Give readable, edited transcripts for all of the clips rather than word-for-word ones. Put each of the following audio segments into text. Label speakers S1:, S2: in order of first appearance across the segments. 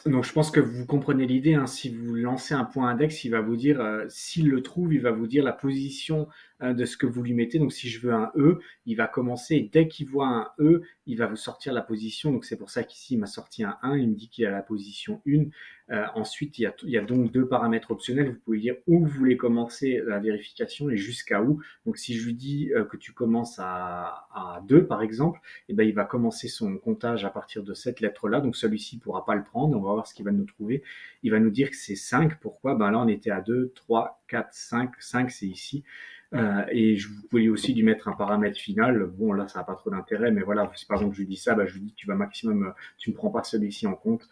S1: Donc je pense que vous comprenez l'idée, hein. Si vous lancez un point index, il va vous dire, s'il le trouve, il va vous dire la position de ce que vous lui mettez. Donc si je veux un E, il va commencer, et dès qu'il voit un E, il va vous sortir la position. Donc c'est pour ça qu'ici, il m'a sorti un 1, il me dit qu'il a la position 1. Ensuite, il y a donc deux paramètres optionnels. Vous pouvez dire où vous voulez commencer la vérification et jusqu'à où. Donc si je lui dis que tu commences à 2, par exemple, eh ben, il va commencer son comptage à partir de cette lettre-là. Donc celui-ci ne pourra pas le prendre. On va voir ce qu'il va nous trouver. Il va nous dire que c'est 5. Pourquoi? Ben là, on était à 2, 3, 4, 5. 5, c'est ici. Et je vous pouvez aussi lui mettre un paramètre final. Bon, là, ça n'a pas trop d'intérêt, mais voilà, si par exemple je lui dis ça, ben, je lui dis que tu vas maximum, tu ne prends pas celui-ci en compte.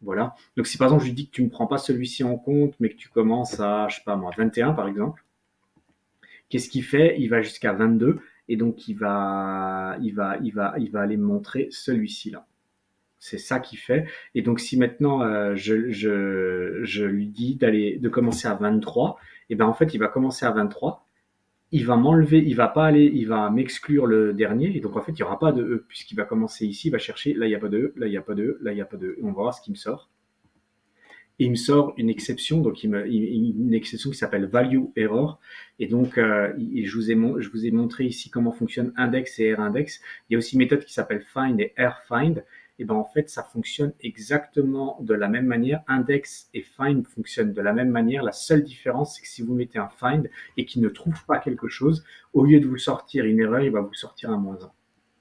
S1: Voilà. Donc si par exemple je lui dis que tu ne prends pas celui-ci en compte, mais que tu commences à, je sais pas moi, 21 par exemple, qu'est-ce qu'il fait? Il va jusqu'à 22 et donc il va aller me montrer celui-ci là. C'est ça qu'il fait. Et donc si maintenant je lui dis de commencer à 23, et ben en fait il va commencer à 23. Il va m'enlever, il va pas aller, il va m'exclure le dernier, et donc en fait il n'y aura pas de E, puisqu'il va commencer ici, il va chercher, là il n'y a pas de E, là il n'y a pas de E, là il n'y a pas de E, et on va voir ce qu'il me sort. Et il me sort une exception, donc une exception qui s'appelle value error. Et donc, je vous ai montré ici comment fonctionne index et rindex. Il y a aussi une méthode qui s'appelle find et rfind. Et ben en fait, ça fonctionne exactement de la même manière. Index et find fonctionnent de la même manière. La seule différence, c'est que si vous mettez un find et qu'il ne trouve pas quelque chose, au lieu de vous sortir une erreur, il va vous sortir un moins 1.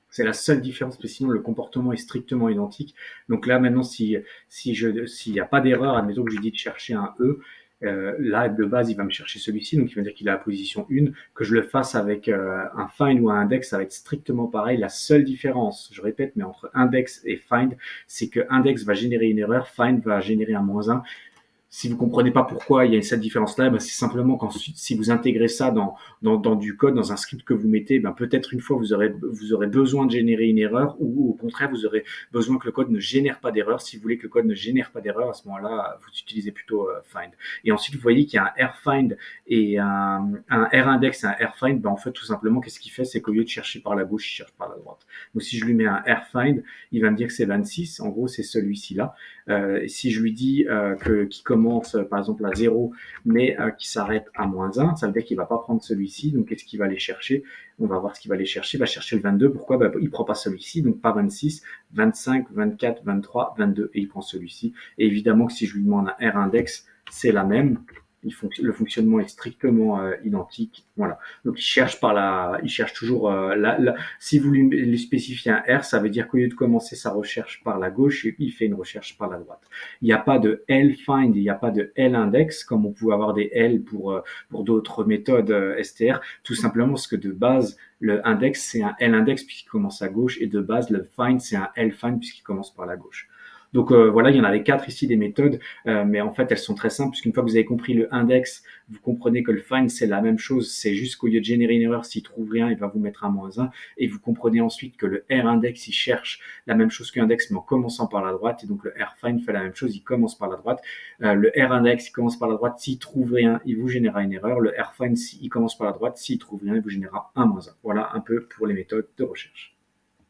S1: C'est la seule différence, mais sinon le comportement est strictement identique. Donc là maintenant, s'il n'y a pas d'erreur, admettons que je lui dis de chercher un E, là de base il va me chercher celui-ci, donc il va dire qu'il est à la position 1, que je le fasse avec un find ou un index, ça va être strictement pareil. La seule différence, je répète, mais entre index et find, c'est que index va générer une erreur, find va générer un moins 1. Si vous comprenez pas pourquoi il y a cette différence-là, ben c'est simplement qu'ensuite, si vous intégrez ça dans du code, dans un script que vous mettez, ben peut-être une fois vous aurez besoin de générer une erreur, ou au contraire vous aurez besoin que le code ne génère pas d'erreur. Si vous voulez que le code ne génère pas d'erreur, à ce moment-là, vous utilisez plutôt find. Et ensuite, vous voyez qu'il y a un rfind et un rindex et un rfind. Ben en fait, tout simplement, qu'est-ce qu'il fait? C'est qu'au lieu de chercher par la gauche, il cherche par la droite. Donc si je lui mets un rfind, il va me dire que c'est 26. En gros, c'est celui-ci là. Si je lui dis qu'il commence par exemple à 0, mais qui s'arrête à moins 1, ça veut dire qu'il ne va pas prendre celui-ci. Donc qu'est-ce qu'il va aller chercher? On va voir ce qu'il va aller chercher. Il va chercher le 22. Pourquoi? Il ne prend pas celui-ci, donc pas 26, 25, 24, 23, 22, et il prend celui-ci. Et évidemment que si je lui demande un R index, c'est la même. Le fonctionnement est strictement identique. Voilà. Donc il cherche toujours si vous lui spécifiez un R, ça veut dire qu'au lieu de commencer sa recherche par la gauche, il fait une recherche par la droite. Il n'y a pas de L find, il n'y a pas de L index, comme on pouvait avoir des L pour d'autres méthodes STR, tout simplement parce que de base, le index, c'est un L index puisqu'il commence à gauche, et de base, le find, c'est un L find puisqu'il commence par la gauche. Donc voilà, il y en avait quatre ici des méthodes, mais en fait elles sont très simples, puisqu'une fois que vous avez compris le index, vous comprenez que le find c'est la même chose, c'est juste qu'au lieu de générer une erreur, s'il trouve rien, il va vous mettre un moins 1, et vous comprenez ensuite que le R index, il cherche la même chose qu'index, mais en commençant par la droite, et donc le R find fait la même chose, il commence par la droite. Le R index, il commence par la droite, s'il trouve rien, il vous générera une erreur. Le R find, il commence par la droite, s'il trouve rien, il vous générera un moins 1. Voilà un peu pour les méthodes de recherche.